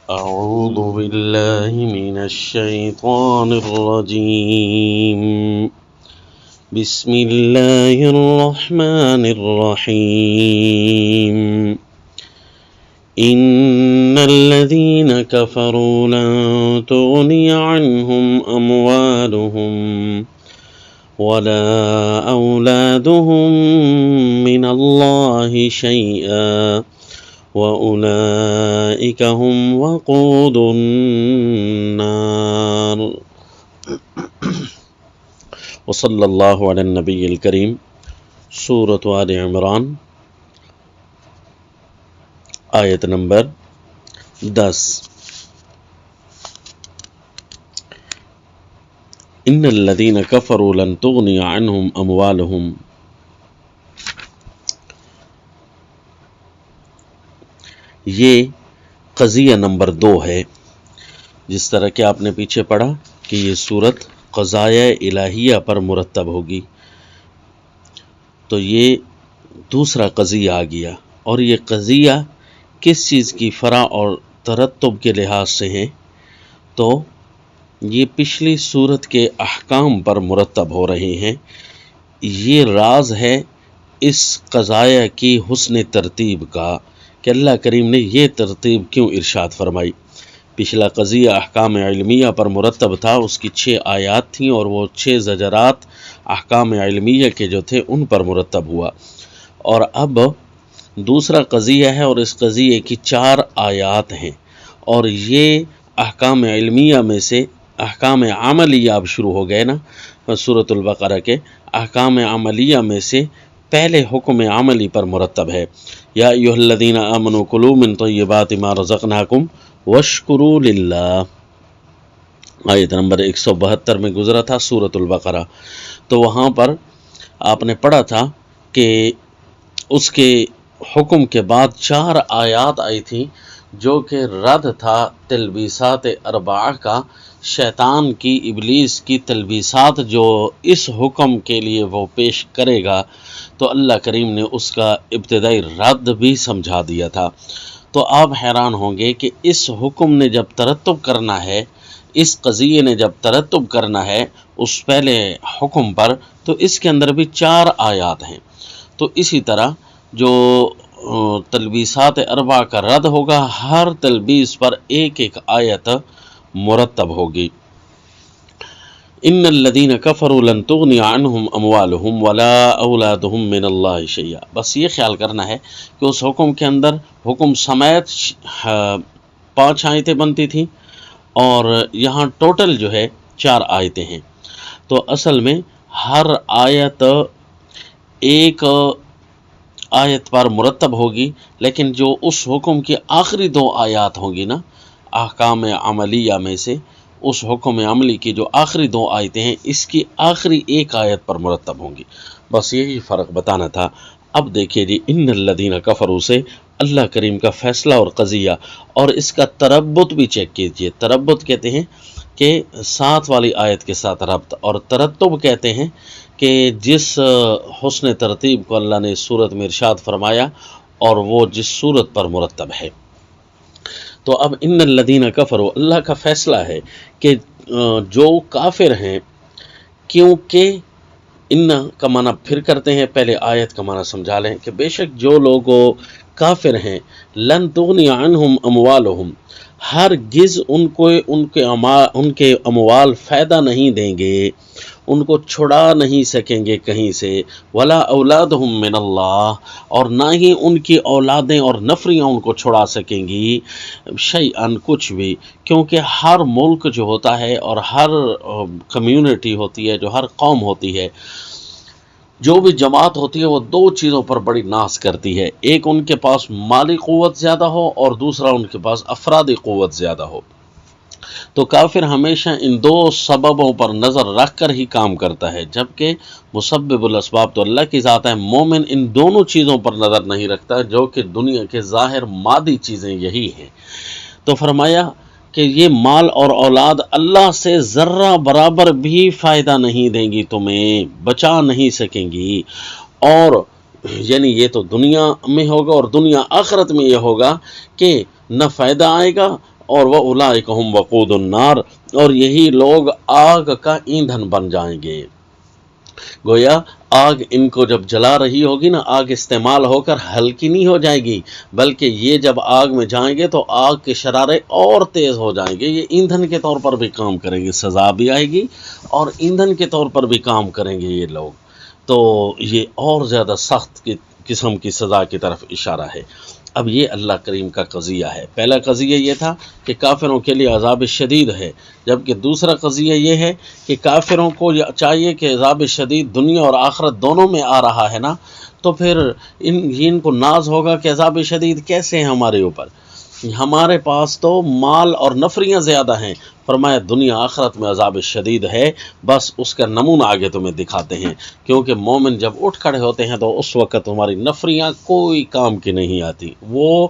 أعوذ بالله من الشيطان الرجيم بسم الله الرحمن الرحيم إن الذين كفروا لن تغني عنهم أموالهم ولا أولادهم من الله شيئا وأولئك هم وقود النار وصلی اللہ علی النبی الکریم۔ سورۃ آل عمران، آیت نمبر 10۔ ان الذین کفروا لن تغنی عنہم اموالہم، یہ قضیہ نمبر 2 ہے۔ جس طرح کہ آپ نے پیچھے پڑھا کہ یہ صورت قضایہ الہیہ پر مرتب ہوگی، تو یہ دوسرا قضیہ آ گیا، اور یہ قضیہ کس چیز کی فرع اور ترتب کے لحاظ سے ہیں، تو یہ پچھلی صورت کے احکام پر مرتب ہو رہے ہیں۔ یہ راز ہے اس قضایہ کی حسن ترتیب کا کہ اللہ کریم نے یہ ترتیب کیوں ارشاد فرمائی۔ پچھلا قضیہ احکام علمیہ پر مرتب تھا، اس کی 6 آیات تھیں، اور وہ 6 زجرات احکام علمیہ کے جو تھے ان پر مرتب ہوا۔ اور اب دوسرا قضیہ ہے، اور اس قضیے کی 4 آیات ہیں، اور یہ احکام علمیہ میں سے احکام عملیہ اب شروع ہو گئے نا۔ سورۃ البقرہ کے احکام عملیہ میں سے پہلے حکم عملی پر مرتب ہے، یا ایھا الذین آمنوا کلوا من طیبات ما رزقناکم واشکروا للہ۔ آیت نمبر 172 میں گزرا تھا سورۃ البقرہ۔ تو وہاں پر آپ نے پڑھا تھا کہ اس کے حکم کے بعد 4 آیات آئی تھیں جو کہ رد تھا تلبیسات اربعہ کا، شیطان کی، ابلیس کی تلبیسات جو اس حکم کے لیے وہ پیش کرے گا، تو اللہ کریم نے اس کا ابتدائی رد بھی سمجھا دیا تھا۔ تو آپ حیران ہوں گے کہ اس حکم نے جب ترتب کرنا ہے، اس قضیے نے جب ترتب کرنا ہے اس پہلے حکم پر، تو اس کے اندر بھی 4 آیات ہیں۔ تو اسی طرح جو تلبیسات اربع کا رد ہوگا، ہر تلبیس پر ایک آیت مرتب ہوگی۔ ان الذین کفروا لن تغنی عنہم اموالہم ولا اولادہم من اللہ شیئا۔ بس یہ خیال کرنا ہے کہ اس حکم کے اندر حکم سمیت 5 آیتیں بنتی تھیں، اور یہاں ٹوٹل جو ہے 4 آیتیں ہیں۔ تو اصل میں ہر آیت ایک آیت پر مرتب ہوگی، لیکن جو اس حکم کی آخری 2 آیات ہوں گی نا احکام عملیہ میں سے، اس حکم عملی کی جو آخری 2 آیتیں ہیں، اس کی آخری 1 آیت پر مرتب ہوں گی۔ بس یہی فرق بتانا تھا۔ اب دیکھیے جی، ان الذین کفروا سے اللہ کریم کا فیصلہ اور قضیہ، اور اس کا تربط بھی چیک کیجئے۔ تربط کہتے ہیں کہ ساتھ والی آیت کے ساتھ ربط، اور ترتب کہتے ہیں کہ جس حسن ترتیب کو اللہ نے اس صورت میں ارشاد فرمایا اور وہ جس صورت پر مرتب ہے۔ تو اب ان الذین کفروا، اللہ کا فیصلہ ہے کہ جو کافر ہیں، کیونکہ ان کا معنی پھر کرتے ہیں، پہلے آیت کا معنی سمجھا لیں کہ بے شک جو لوگ کافر ہیں، لن تغنی عنہم اموالہم، ہرگز ان کے اموال فائدہ نہیں دیں گے، ان کو چھڑا نہیں سکیں گے کہیں سے، ولا اولادہم من اللہ، اور نہ ہی ان کی اولادیں اور نفریاں ان کو چھڑا سکیں گی، شیئاً کچھ بھی، کیونکہ ہر ملک جو ہوتا ہے اور ہر کمیونٹی ہوتی ہے، جو ہر قوم ہوتی ہے، جو بھی جماعت ہوتی ہے، وہ 2 چیزوں پر بڑی ناز کرتی ہے۔ ایک ان کے پاس مالی قوت زیادہ ہو، اور دوسرا ان کے پاس افرادی قوت زیادہ ہو۔ تو کافر ہمیشہ ان 2 سببوں پر نظر رکھ کر ہی کام کرتا ہے، جبکہ مسبب الاسباب تو اللہ کی ذات ہے۔ مومن ان دونوں چیزوں پر نظر نہیں رکھتا، جو کہ دنیا کے ظاہر مادی چیزیں یہی ہیں۔ تو فرمایا کہ یہ مال اور اولاد اللہ سے ذرہ برابر بھی فائدہ نہیں دیں گی، تمہیں بچا نہیں سکیں گی، اور یعنی یہ تو دنیا میں ہوگا، اور دنیا آخرت میں یہ ہوگا کہ نہ فائدہ آئے گا اور وہ اولئک هم وقود النار، اور یہی لوگ آگ کا ایندھن بن جائیں گے۔ گویا آگ ان کو جب جلا رہی ہوگی نا، آگ استعمال ہو کر ہلکی نہیں ہو جائے گی، بلکہ یہ جب آگ میں جائیں گے تو آگ کے شرارے اور تیز ہو جائیں گے، یہ ایندھن کے طور پر بھی کام کریں گے، سزا بھی آئے گی اور ایندھن کے طور پر بھی کام کریں گے یہ لوگ، تو یہ اور زیادہ سخت قسم کی سزا کی طرف اشارہ ہے۔ اب یہ اللہ کریم کا قضیہ ہے۔ پہلا قضیہ یہ تھا کہ کافروں کے لیے عذاب شدید ہے، جبکہ دوسرا قضیہ یہ ہے کہ کافروں کو چاہیے کہ عذاب شدید دنیا اور آخرت دونوں میں آ رہا ہے نا، تو پھر ان کو ناز ہوگا کہ عذاب شدید کیسے ہیں ہمارے اوپر، ہمارے پاس تو مال اور نفریاں زیادہ ہیں۔ فرمایا دنیا آخرت میں عذاب شدید ہے، بس اس کا نمونہ آگے تمہیں دکھاتے ہیں، کیونکہ مومن جب اٹھ کھڑے ہوتے ہیں تو اس وقت تمہاری نفریاں کوئی کام کی نہیں آتی، وہ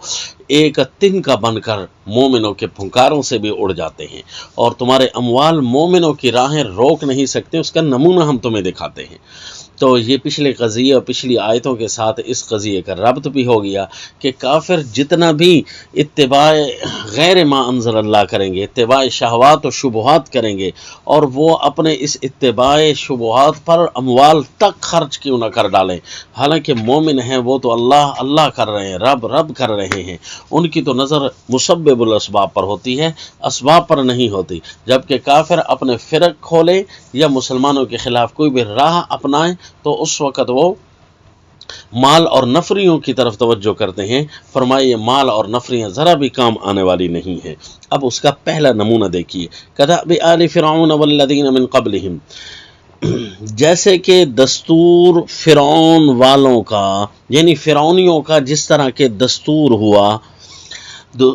ایک تنکا بن کر مومنوں کے پھنکاروں سے بھی اڑ جاتے ہیں، اور تمہارے اموال مومنوں کی راہیں روک نہیں سکتے، اس کا نمونہ ہم تمہیں دکھاتے ہیں۔ تو یہ پچھلے قضیے اور پچھلی آیتوں کے ساتھ اس قضیے کا ربط بھی ہو گیا کہ کافر جتنا بھی اتباع غیر ما انزل اللہ کریں گے، اتباع شہوات و شبہات کریں گے، اور وہ اپنے اس اتباع شبہات پر اموال تک خرچ کیوں نہ کر ڈالیں، حالانکہ مومن ہیں وہ تو اللہ اللہ کر رہے ہیں، رب رب کر رہے ہیں، ان کی تو نظر مسبب الاسباب پر ہوتی ہے، اسباب پر نہیں ہوتی، جبکہ کافر اپنے فرق کھولے یا مسلمانوں کے خلاف کوئی بھی راہ اپنائیں تو اس وقت وہ مال اور نفریوں کی طرف توجہ کرتے ہیں۔ فرمائے یہ مال اور نفریاں ذرا بھی کام آنے والی نہیں ہے۔ اب اس کا پہلا نمونہ دیکھیے، کدأب آل فرعون والذین من قبلہم، جیسے کہ دستور فرعون والوں کا، یعنی فرعونیوں کا جس طرح کے دستور ہوا،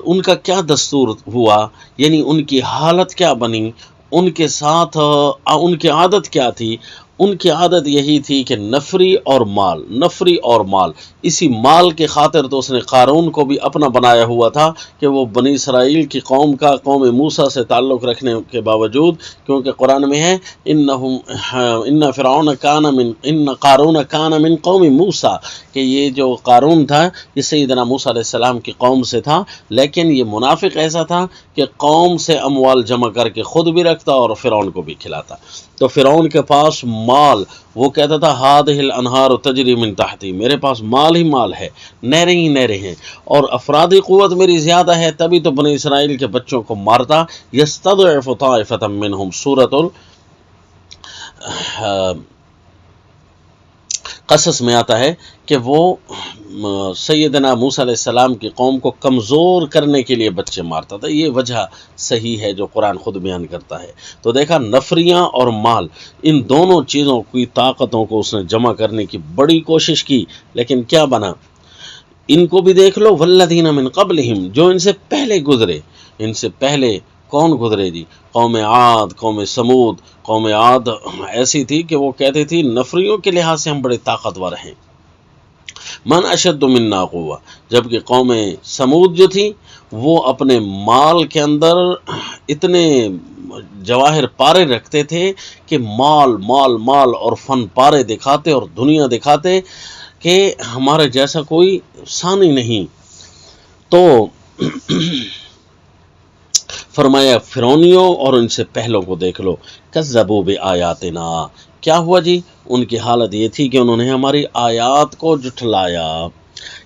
ان کا کیا دستور ہوا، یعنی ان کی حالت کیا بنی، ان کے ساتھ ان کی عادت کیا تھی، ان کی عادت یہی تھی کہ نفری اور مال، اسی مال کے خاطر تو اس نے قارون کو بھی اپنا بنایا ہوا تھا کہ وہ بنی اسرائیل کی قوم موسیٰ سے تعلق رکھنے کے باوجود، کیونکہ قرآن میں ہے ان قارون کان من قوم موسیٰ، کہ یہ جو قارون تھا یہ سیدنا موسیٰ علیہ السلام کی قوم سے تھا، لیکن یہ منافق ایسا تھا کہ قوم سے اموال جمع کر کے خود بھی رکھتا اور فرعون کو بھی کھلاتا۔ تو فرعون کے پاس مال، وہ کہتا تھا ہادہ الانہار تجری من تحتی، میرے پاس مال ہی مال ہے، نہریں ہی نہریں ہیں، اور افرادی قوت میری زیادہ ہے، تبھی تو بنی اسرائیل کے بچوں کو مارتا۔ یستضعف طائفۃ منہم، سورۃ قصص میں آتا ہے کہ وہ سیدنا موسیٰ علیہ السلام کی قوم کو کمزور کرنے کے لیے بچے مارتا تھا۔ یہ وجہ صحیح ہے جو قرآن خود بیان کرتا ہے۔ تو دیکھا نفریاں اور مال، ان دونوں چیزوں کی طاقتوں کو اس نے جمع کرنے کی بڑی کوشش کی، لیکن کیا بنا؟ ان کو بھی دیکھ لو، والذین من قبلہم، جو ان سے پہلے گزرے، ان سے پہلے کون گزرے جی؟ قوم عاد، قوم سمود۔ قوم عاد ایسی تھی کہ وہ کہتے تھی نفریوں کے لحاظ سے ہم بڑے طاقتور ہیں، من اشد منا قوہ، جبکہ قوم سمود جو تھی وہ اپنے مال کے اندر اتنے جواہر پارے رکھتے تھے کہ مال مال مال اور فن پارے دکھاتے اور دنیا دکھاتے کہ ہمارے جیسا کوئی ثانی نہیں۔ تو فرمایا فرعونیوں اور ان سے پہلوں کو دیکھ لو، کذبوا بآیاتنا، کیا ہوا جی؟ ان کی حالت یہ تھی کہ انہوں نے ہماری آیات کو جھٹلایا۔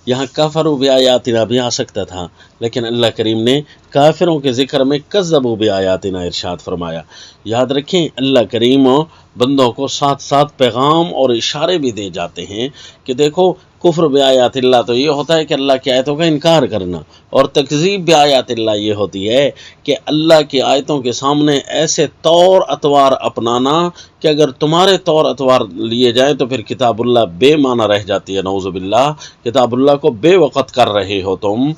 یہاں کفروا بآیاتنا بھی آ سکتا تھا، لیکن اللہ کریم نے کافروں کے ذکر میں کذبوا بآیاتنا ارشاد فرمایا۔ یاد رکھیں اللہ کریم بندوں کو ساتھ ساتھ پیغام اور اشارے بھی دے جاتے ہیں کہ دیکھو کفر بآیات اللہ تو یہ ہوتا ہے کہ اللہ کی آیتوں کا انکار کرنا، اور تکذیب بآیات اللہ یہ ہوتی ہے کہ اللہ کی آیتوں کے سامنے ایسے طور اطوار اپنانا کہ اگر تمہارے طور اطوار لیے جائیں تو پھر کتاب اللہ بے معنی رہ جاتی ہے، نعوذ باللہ، کتاب اللہ کو بے وقت کر رہے ہو تم۔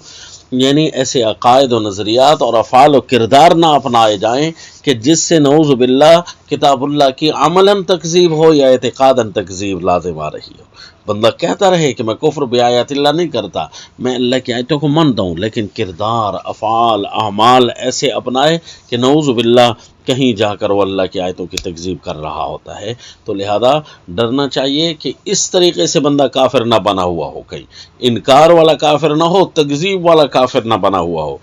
یعنی ایسے عقائد و نظریات اور افعال و کردار نہ اپنائے جائیں کہ جس سے نعوذ باللہ کتاب اللہ کی عملاً تکذیب ہو یا اعتقاداً تکذیب لازم آ رہی ہو۔ بندہ کہتا رہے کہ میں کفر بآیات اللہ نہیں کرتا، میں اللہ کی آیتوں کو مانتا ہوں، لیکن کردار، افعال، اعمال ایسے اپنائے کہ نعوذ باللہ کہیں جا کر وہ اللہ کی آیتوں کی تکذیب کر رہا ہوتا ہے۔ تو لہذا ڈرنا چاہیے کہ اس طریقے سے بندہ کافر نہ بنا ہوا ہو، کہیں انکار والا کافر نہ ہو، تکذیب والا کافر نہ بنا ہوا ہو۔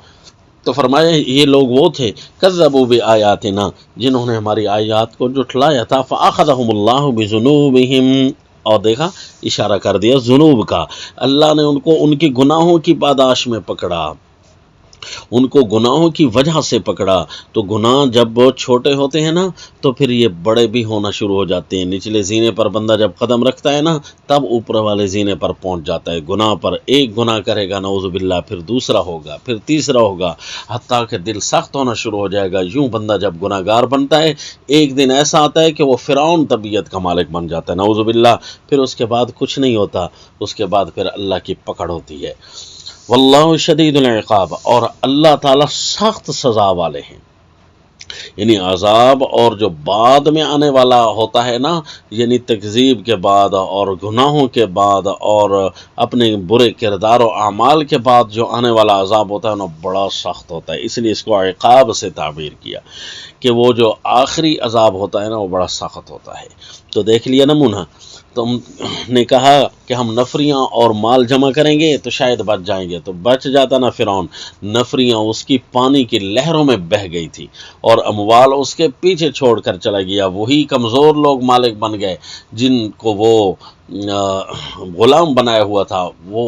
تو فرمایا یہ لوگ وہ تھے کذبوا بآیاتنا، جنہوں نے ہماری آیات کو جھٹلایا تھا، فأخذہم اللہ بذنوبہم، اور دیکھا اشارہ کر دیا ذنوب کا، اللہ نے ان کو ان کے گناہوں کی پاداش میں پکڑا، ان کو گناہوں کی وجہ سے پکڑا۔ تو گناہ جب چھوٹے ہوتے ہیں نا تو پھر یہ بڑے بھی ہونا شروع ہو جاتے ہیں۔ نچلے زینے پر بندہ جب قدم رکھتا ہے نا تب اوپر والے زینے پر پہنچ جاتا ہے، گناہ پر ایک گناہ کرے گا نعوذ باللہ، پھر دوسرا ہوگا، پھر تیسرا ہوگا، حتیٰ کہ دل سخت ہونا شروع ہو جائے گا۔ یوں بندہ جب گناہ گار بنتا ہے ایک دن ایسا آتا ہے کہ وہ فرعون طبیعت کا مالک بن جاتا ہے نعوذ باللہ، پھر اس کے بعد کچھ نہیں ہوتا، اس کے بعد پھر اللہ کی پکڑ ہوتی ہے۔ واللہ شدید العقاب، اور اللہ تعالیٰ سخت سزا والے ہیں، یعنی عذاب اور جو بعد میں آنے والا ہوتا ہے نا، یعنی تکذیب کے بعد اور گناہوں کے بعد اور اپنے برے کردار و اعمال کے بعد جو آنے والا عذاب ہوتا ہے نا بڑا سخت ہوتا ہے، اس لیے اس کو عقاب سے تعبیر کیا کہ وہ جو آخری عذاب ہوتا ہے نا وہ بڑا سخت ہوتا ہے۔ تو دیکھ لیا نمونہ، تو ہم نے کہا کہ ہم نفریاں اور مال جمع کریں گے تو شاید بچ جائیں گے، تو بچ جاتا نا فرعون، نفریاں اس کی پانی کی لہروں میں بہہ گئی تھی اور اموال اس کے پیچھے چھوڑ کر چلا گیا، وہی کمزور لوگ مالک بن گئے جن کو وہ غلام بنایا ہوا تھا۔ وہ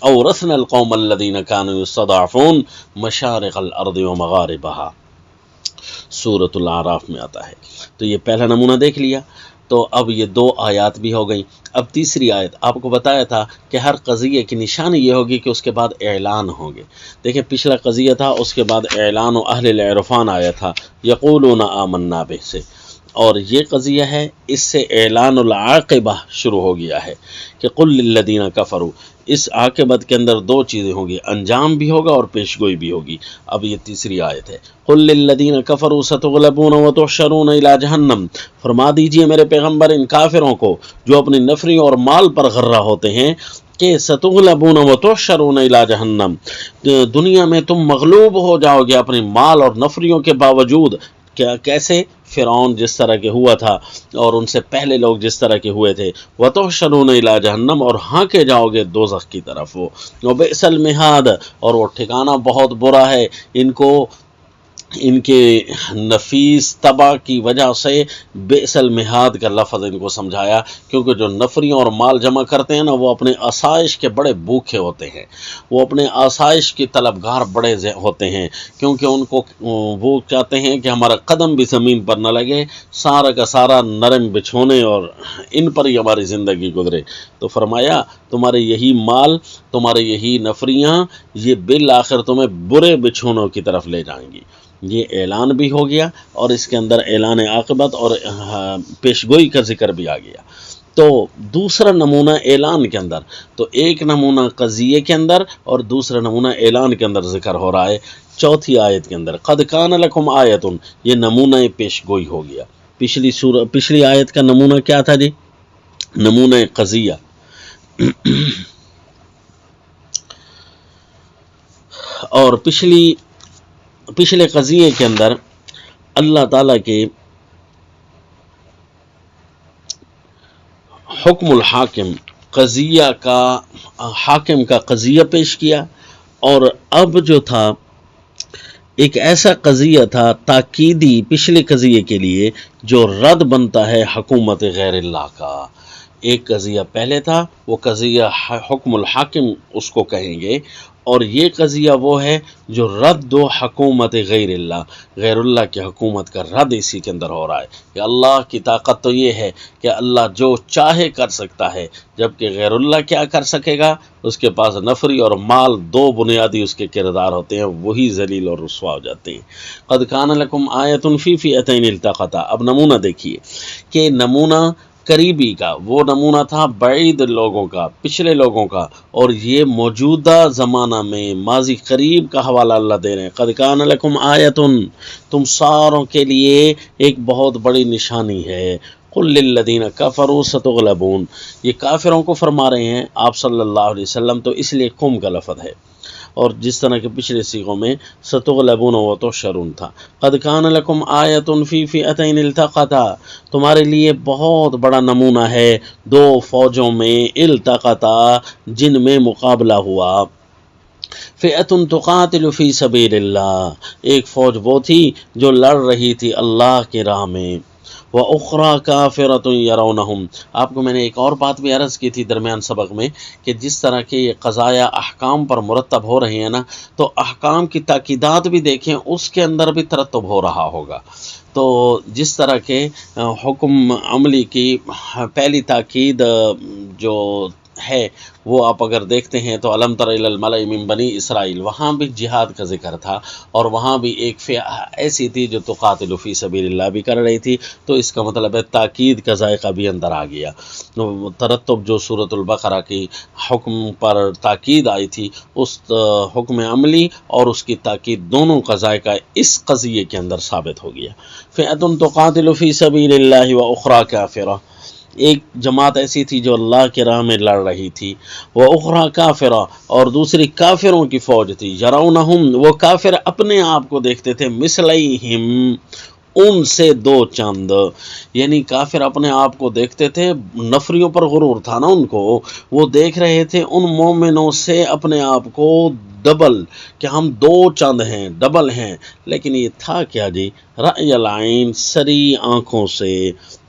اورثنا القوم الذین کانوا یستضعفون مشارق الارض ومغاربہا، سورۃ الاعراف میں آتا ہے۔ تو یہ پہلا نمونہ دیکھ لیا، تو اب یہ دو آیات بھی ہو گئیں۔ اب تیسری آیت آپ کو بتایا تھا کہ ہر قضیے کی نشانی یہ ہوگی کہ اس کے بعد اعلان ہوں گے۔ دیکھیں پچھلا قضیہ تھا، اس کے بعد اعلان و اہل العرفان آیا تھا یقولون آمنا بہ سے، اور یہ قضیہ ہے اس سے اعلان العاقبہ شروع ہو گیا ہے کہ قل للذین کفروا، اس عاقبت کے اندر دو چیزیں ہوں گی، انجام بھی ہوگا اور پیشگوئی بھی ہوگی۔ اب یہ تیسری آیت ہے، قل للذین کفروا ستغلبون وتحشرون الی جہنم، فرما دیجئے میرے پیغمبر ان کافروں کو جو اپنی نفریوں اور مال پر غرہ ہوتے ہیں کہ ستغلبون وتحشرون الی جہنم، دنیا میں تم مغلوب ہو جاؤ گے اپنے مال اور نفریوں کے باوجود۔ کیا کیسے؟ فرعون جس طرح کے ہوا تھا اور ان سے پہلے لوگ جس طرح کے ہوئے تھے، وَتُحْشَرُونَ إِلَىٰ جَهَنَّمَ، اور ہانکے جاؤ گے دوزخ کی طرف، وہ وَبِئْسَ الْمِہَادُ، اور وہ ٹھکانہ بہت برا ہے۔ ان کو ان کے نفیس طبع کی وجہ سے بئس المہاد کا لفظ ان کو سمجھایا، کیونکہ جو نفریوں اور مال جمع کرتے ہیں نا وہ اپنے آسائش کے بڑے بھوکے ہوتے ہیں، وہ اپنے آسائش کی طلبگار بڑے ہوتے ہیں، کیونکہ ان کو وہ چاہتے ہیں کہ ہمارا قدم بھی زمین پر نہ لگے، سارا کا سارا نرم بچھونے اور ان پر ہی ہماری زندگی گزرے۔ تو فرمایا تمہارے یہی مال، تمہارے یہی نفریاں، یہ بالآخر تمہیں برے بچھونوں کی طرف لے جائیں گی۔ یہ اعلان بھی ہو گیا اور اس کے اندر اعلان عاقبت اور پیشگوئی کا ذکر بھی آ گیا۔ تو دوسرا نمونہ اعلان کے اندر، تو ایک نمونہ قضیے کے اندر اور دوسرا نمونہ اعلان کے اندر ذکر ہو رہا ہے۔ چوتھی آیت کے اندر قد کان لکم آیۃ، یہ نمونہ پیشگوئی ہو گیا۔ پچھلی آیت کا نمونہ کیا تھا جی؟ نمونہ قضیہ۔ اور پچھلے قضیے کے اندر اللہ تعالیٰ کے حکم الحاکم، قضیہ کا حاکم کا قضیہ پیش کیا، اور اب جو تھا ایک ایسا قضیہ تھا تاکیدی پچھلے قضیے کے لیے جو رد بنتا ہے حکومت غیر اللہ کا۔ ایک قضیہ پہلے تھا، وہ قضیہ حکم الحاکم اس کو کہیں گے، اور یہ قضیہ وہ ہے جو رد و حکومت غیر اللہ، غیر اللہ کی حکومت کا رد اسی کے اندر ہو رہا ہے کہ اللہ کی طاقت تو یہ ہے کہ اللہ جو چاہے کر سکتا ہے، جبکہ غیر اللہ کیا کر سکے گا؟ اس کے پاس نفری اور مال دو بنیادی اس کے کردار ہوتے ہیں، وہی ذلیل اور رسوا ہو جاتے ہیں۔ قد کان لکم آیۃ فی فئتین التقطا، اب نمونہ دیکھیے کہ نمونہ قریبی کا وہ نمونہ تھا بعید لوگوں کا، پچھلے لوگوں کا، اور یہ موجودہ زمانہ میں ماضی قریب کا حوالہ اللہ دے رہے ہیں۔ قد کان لکم آیۃ، تم ساروں کے لیے ایک بہت بڑی نشانی ہے۔ قل للذین کفروا ستغلبون، یہ کافروں کو فرما رہے ہیں آپ صلی اللہ علیہ وسلم، تو اس لیے قم کا لفظ ہے، اور جس طرح کے پچھلے صیغوں میں ستغلبون وتحشرون تھا۔ قد کان لکم آیۃ فی فئتین التقطا، تمہارے لیے بہت بڑا نمونہ ہے دو فوجوں میں التقطا جن میں مقابلہ ہوا۔ فئۃ تقاتل فی سبیل اللہ، ایک فوج وہ تھی جو لڑ رہی تھی اللہ کی راہ میں، وَأُخْرَىٰ كَافِرَةٌ يَرَوْنَهُمْ۔ آپ کو میں نے ایک اور بات بھی عرض کی تھی درمیان سبق میں کہ جس طرح کے یہ قضایا احکام پر مرتب ہو رہی ہیں نا، تو احکام کی تاکیدات بھی دیکھیں، اس کے اندر بھی ترتب ہو رہا ہوگا۔ تو جس طرح کے حکم عملی کی پہلی تاکید جو ہے وہ آپ اگر دیکھتے ہیں تو الم تر الی الملأ من بنی اسرائیل، وہاں بھی جہاد کا ذکر تھا، اور وہاں بھی ایک فئہ ایسی تھی جو تقاتل فی سبیل اللہ بھی کر رہی تھی، تو اس کا مطلب ہے تاکید کا ذائقہ بھی اندر آ گیا۔ ترتب جو سورۃ البقرہ کی حکم پر تاکید آئی تھی، اس حکم عملی اور اس کی تاکید دونوں کا ذائقہ اس قضیے کے اندر ثابت ہو گیا۔ فئۃ تقاتل فی سبیل اللہ واخری کافرہ، ایک جماعت ایسی تھی جو اللہ کے راہ میں لڑ رہی تھی، وہ اخری کافرہ، اور دوسری کافروں کی فوج تھی، یرونہم، وہ کافر اپنے آپ کو دیکھتے تھے، مثلیہم، ان سے دو چند، یعنی کافر اپنے آپ کو دیکھتے تھے، نفریوں پر غرور تھا نا ان کو، وہ دیکھ رہے تھے ان مومنوں سے اپنے آپ کو ڈبل، کہ ہم دو چند ہیں، ڈبل ہیں، لیکن یہ تھا کیا جی؟ رأی العین، سری آنکھوں سے،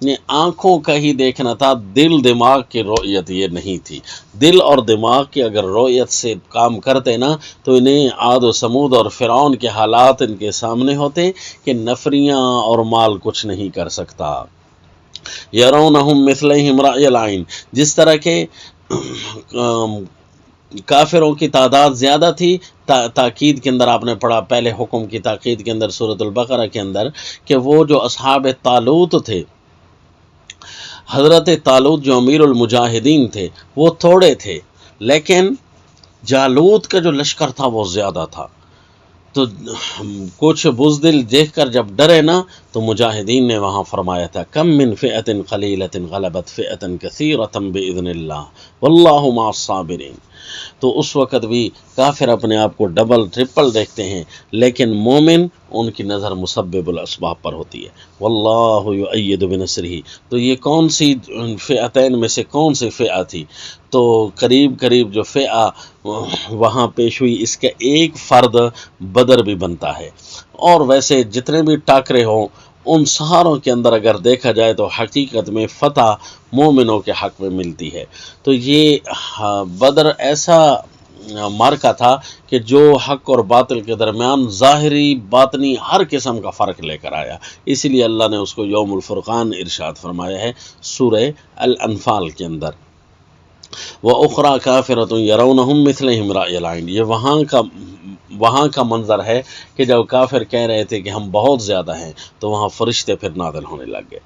یہ آنکھوں کا ہی دیکھنا تھا، دل دماغ کی رؤیت یہ نہیں تھی۔ دل اور دماغ کی اگر رؤیت سے کام کرتے نا تو انہیں عاد و سمود اور فرعون کے حالات ان کے سامنے ہوتے کہ نفریاں اور مال کچھ نہیں کر سکتا۔ یرونہم مثلیہم رأی العین، جس طرح کے کافروں کی تعداد زیادہ تھی، تاکید کے اندر آپ نے پڑھا پہلے حکم کی تاکید کے اندر سورۃ البقرہ کے اندر، کہ وہ جو اصحاب طالوت تھے، حضرت طالوت جو امیر المجاہدین تھے وہ تھوڑے تھے، لیکن جالوت کا جو لشکر تھا وہ زیادہ تھا۔ تو کچھ بزدل دیکھ کر جب ڈرے نا تو مجاہدین نے وہاں فرمایا تھا کم من فئۃ قلیلۃ غلبت فئۃ کثیرۃ باذن اللہ واللہ مع الصابرین۔ تو اس وقت بھی کافر اپنے آپ کو ڈبل ٹرپل دیکھتے ہیں، لیکن مومن ان کی نظر مسبب الاسباب پر ہوتی ہے، واللہ یؤید بنصرہ۔ تو یہ کون سی فئتین میں سے کون سی فئہ تھی؟ تو قریب قریب جو فئہ وہاں پیش ہوئی، اس کا ایک فرد بدر بھی بنتا ہے، اور ویسے جتنے بھی ٹاکرے ہوں ان ساروں کے اندر اگر دیکھا جائے تو حقیقت میں فتح مومنوں کے حق میں ملتی ہے۔ تو یہ بدر ایسا مارکا تھا کہ جو حق اور باطل کے درمیان ظاہری باطنی ہر قسم کا فرق لے کر آیا، اسی لیے اللہ نے اس کو یوم الفرقان ارشاد فرمایا ہے سورہ الانفال کے اندر، وَأُخْرَىٰ كَافِرَةٌ يَرَوْنَهُمْ مِثْلَهِمْ رَأْيَ الْعَيْنِ۔ یہ وہاں کا منظر ہے کہ جب کافر کہہ رہے تھے کہ ہم بہت زیادہ ہیں تو وہاں فرشتے پھر نازل ہونے لگ گئے،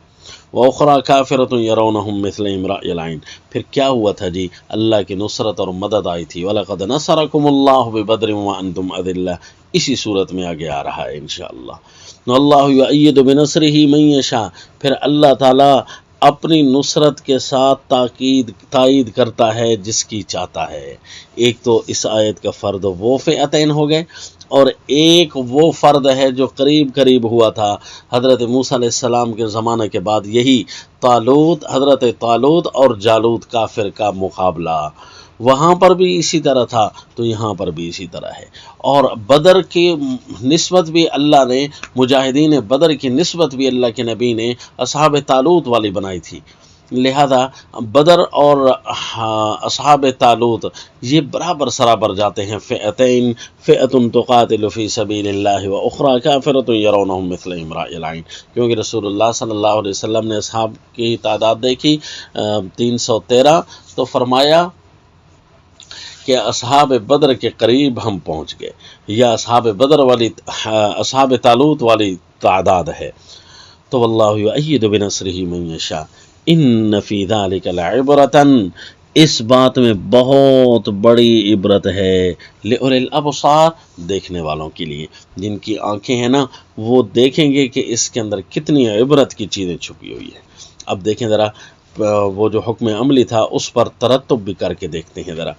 وَأُخْرَىٰ كَافِرَةٌ يَرَوْنَهُمْ مِثْلَهِمْ رَأْيَ الْعَيْنِ۔ پھر کیا ہوا تھا جی؟ اللہ کی نصرت اور مدد آئی تھی، وَلَقَدْ نَصَرَكُمُ اللَّهُ بِبَدْرٍ وَأَنْتُمْ أَذِلَّةٌ، اسی صورت میں آگے آ رہا ہے انشاءاللہ۔ وَاللَّهُ يُؤَيِّدُ بِنَصْرِهِ مَن يَشَاءُ، پھر اللہ تعالیٰ اپنی نصرت کے ساتھ تائید کرتا ہے جس کی چاہتا ہے۔ ایک تو اس آیت کا فرد وہ فئتین ہو گئے، اور ایک وہ فرد ہے جو قریب قریب ہوا تھا حضرت موسیٰ علیہ السلام کے زمانے کے بعد، یہی طالوت، حضرت طالوت اور جالوت کافر کا مقابلہ۔ وہاں پر بھی اسی طرح تھا تو یہاں پر بھی اسی طرح ہے، اور بدر کی نسبت بھی اللہ نے، مجاہدین بدر کی نسبت بھی اللہ کے نبی نے اصحاب طالوت والی بنائی تھی، لہذا بدر اور اصحاب طالوت یہ برابر سرابر جاتے ہیں، فئتین، فئۃ تقاتل فی سبیل اللہ واخری کافرۃ یرونہم مثلہم رأی العین، کیونکہ رسول اللہ صلی اللہ علیہ وسلم نے اصحاب کی تعداد دیکھی 313، تو فرمایا کہ اصحاب بدر کے قریب ہم پہنچ گئے، یا اصحاب بدر والی، اصحاب طالوت والی تعداد ہے۔ تو واللہ یؤید بنصرہ من یشاء ان فی ذلک لعبرۃ، اس بات میں بہت بڑی عبرت ہے، لأولی الابصار، دیکھنے والوں کے لیے، جن کی آنکھیں ہیں نا وہ دیکھیں گے کہ اس کے اندر کتنی عبرت کی چیزیں چھپی ہوئی ہیں۔ اب دیکھیں ذرا وہ جو حکم عملی تھا اس پر ترتب بھی کر کے دیکھتے ہیں ذرا۔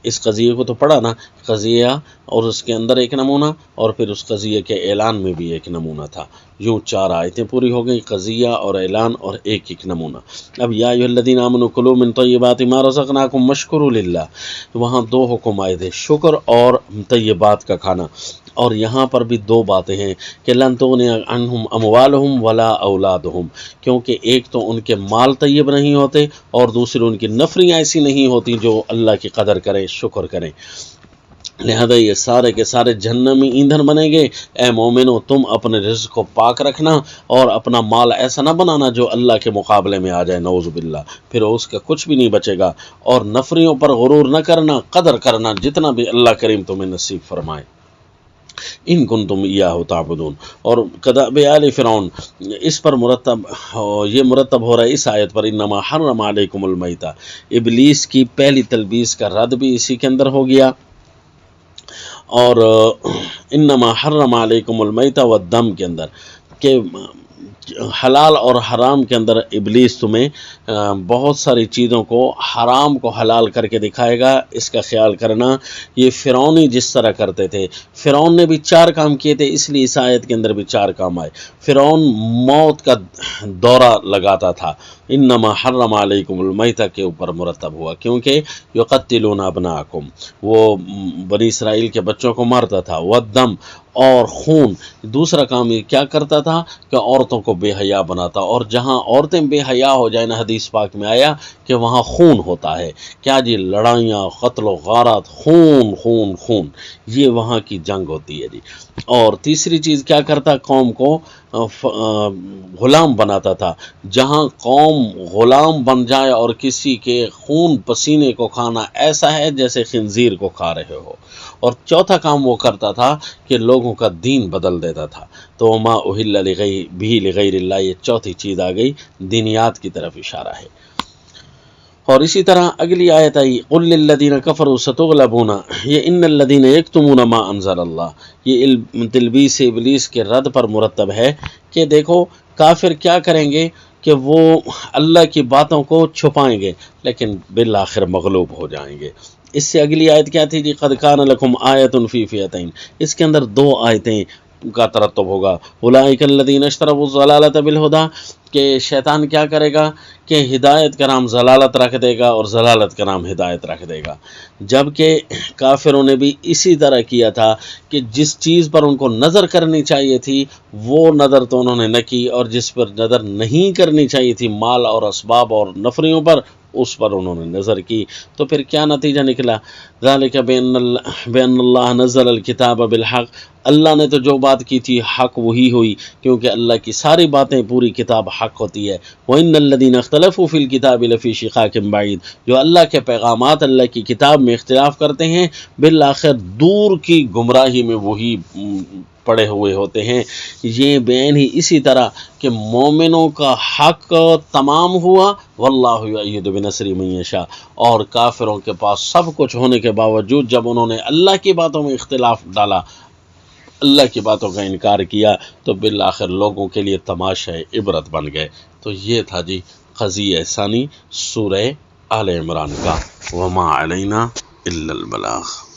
اس قضیے کو تو پڑھا نا، قضیہ اور اس کے اندر ایک نمونہ، اور پھر اس قضیے کے اعلان میں بھی ایک نمونہ تھا. یوں 4 آیتیں پوری ہو گئی، قضیہ اور اعلان اور ایک نمونہ. اب یا ایھا الذین آمنوا کلوا من طیبات ما رزقناکم واشکروا للہ، وہاں 2 حکم آئے تھے، شکر اور طیبات کا کھانا. اور یہاں پر بھی 2 باتیں ہیں کہ لن تغنی عنہم اموالہم ولا اولادہم، کیونکہ ایک تو ان کے مال طیب نہیں ہوتے، اور دوسری ان کی نفریاں ایسی نہیں ہوتی جو اللہ کی قدر کریں، شکر کریں. لہذا یہ سارے کے سارے جہنمی ایندھن بنیں گے. اے مومنو، تم اپنے رزق کو پاک رکھنا اور اپنا مال ایسا نہ بنانا جو اللہ کے مقابلے میں آ جائے، نعوذ باللہ، پھر اس کا کچھ بھی نہیں بچے گا. اور نفریوں پر غرور نہ کرنا، قدر کرنا جتنا بھی اللہ کریم تمہیں نصیب فرمائے. ان کنتم ایاہ تعبدون. اور کداب آل فرعون، اس پر یہ مرتب ہو رہا ہے اس آیت پر، انما حرم علیکم المیتہ. ابلیس کی پہلی تلبیس کا رد بھی اسی کے اندر ہو گیا. اور انما حرم علیکم المیتہ والدم کے اندر کہ حلال اور حرام کے اندر ابلیس تمہیں بہت ساری چیزوں کو، حرام کو حلال کر کے دکھائے گا. اس کا خیال کرنا. یہ فرعونی جس طرح کرتے تھے، فرعون نے بھی 4 کام کیے تھے، اس لیے اس آیت کے اندر بھی 4 کام آئے. فرعون موت کا دورہ لگاتا تھا، انما حرم علیکم المیتہ کے اوپر مرتب ہوا، کیونکہ یقتلون ابناءکم، وہ بنی اسرائیل کے بچوں کو مارتا تھا. والدم، اور خون. دوسرا کام یہ کیا کرتا تھا کہ عورتوں کو بے حیا بناتا، اور جہاں عورتیں بے حیا ہو جائیں نا، حدیث پاک میں آیا کہ وہاں خون ہوتا ہے. کیا جی؟ لڑائیاں، قتل و غارت، خون خون خون، یہ وہاں کی جنگ ہوتی ہے جی. اور تیسری چیز کیا کرتا، قوم کو غلام بناتا تھا. جہاں قوم غلام بن جائے اور کسی کے خون پسینے کو کھانا ایسا ہے جیسے خنزیر کو کھا رہے ہو. اور چوتھا کام وہ کرتا تھا کہ لوگوں کا دین بدل دیتا تھا. تو ما اہل بھی لغیر اللہ، یہ چوتھی چیز آ گئی، دینیات کی طرف اشارہ ہے. اور اسی طرح اگلی آیت آئی، قل للذین کفروا ستغلبون، یہ ان الذین یکتمون ما انزل اللہ، یہ تلبیس ابلیس کے رد پر مرتب ہے کہ دیکھو کافر کیا کریں گے کہ وہ اللہ کی باتوں کو چھپائیں گے، لیکن بالآخر مغلوب ہو جائیں گے. اس سے اگلی آیت کیا تھی جی؟ قد کان لکم آیۃ فی فئتین. اس کے اندر 2 آیتیں کا ترتب ہوگا. اولئک الذین اشتروا الضلالۃ بالہدی، کہ شیطان کیا کرے گا کہ ہدایت کا نام ضلالت رکھ دے گا اور ضلالت کا نام ہدایت رکھ دے گا. جبکہ کافروں نے بھی اسی طرح کیا تھا کہ جس چیز پر ان کو نظر کرنی چاہیے تھی وہ نظر تو انہوں نے نہ کی، اور جس پر نظر نہیں کرنی چاہیے تھی، مال اور اسباب اور نفریوں پر، اس پر انہوں نے نظر کی. تو پھر کیا نتیجہ نکلا؟ ذالک بان اللہ نزل الکتاب بالحق، اللہ نے تو جو بات کی تھی حق وہی ہوئی، کیونکہ اللہ کی ساری باتیں، پوری کتاب حق ہوتی ہے. وَإِنَّ الَّذِينَ اخْتَلَفُوا فِي الْكِتَابِ لَفِي شِقَاقٍ بَعِيدٍ، جو اللہ کے پیغامات اللہ کی کتاب میں اختلاف کرتے ہیں، بالآخر دور کی گمراہی میں وہی پڑے ہوئے ہوتے ہیں. یہ بیان ہی اسی طرح کہ مومنوں کا حق تمام ہوا، واللہ یؤید بنصرہ من یشاء، اور کافروں کے پاس سب کچھ ہونے کے باوجود جب انہوں نے اللہ کی باتوں میں اختلاف ڈالا، اللہ کی باتوں کا انکار کیا، تو بالآخر لوگوں کے لیے تماشا عبرت بن گئے. تو یہ تھا جی قضیہ ثانی سورہ آل عمران کا. وما علینا الا البلاغ.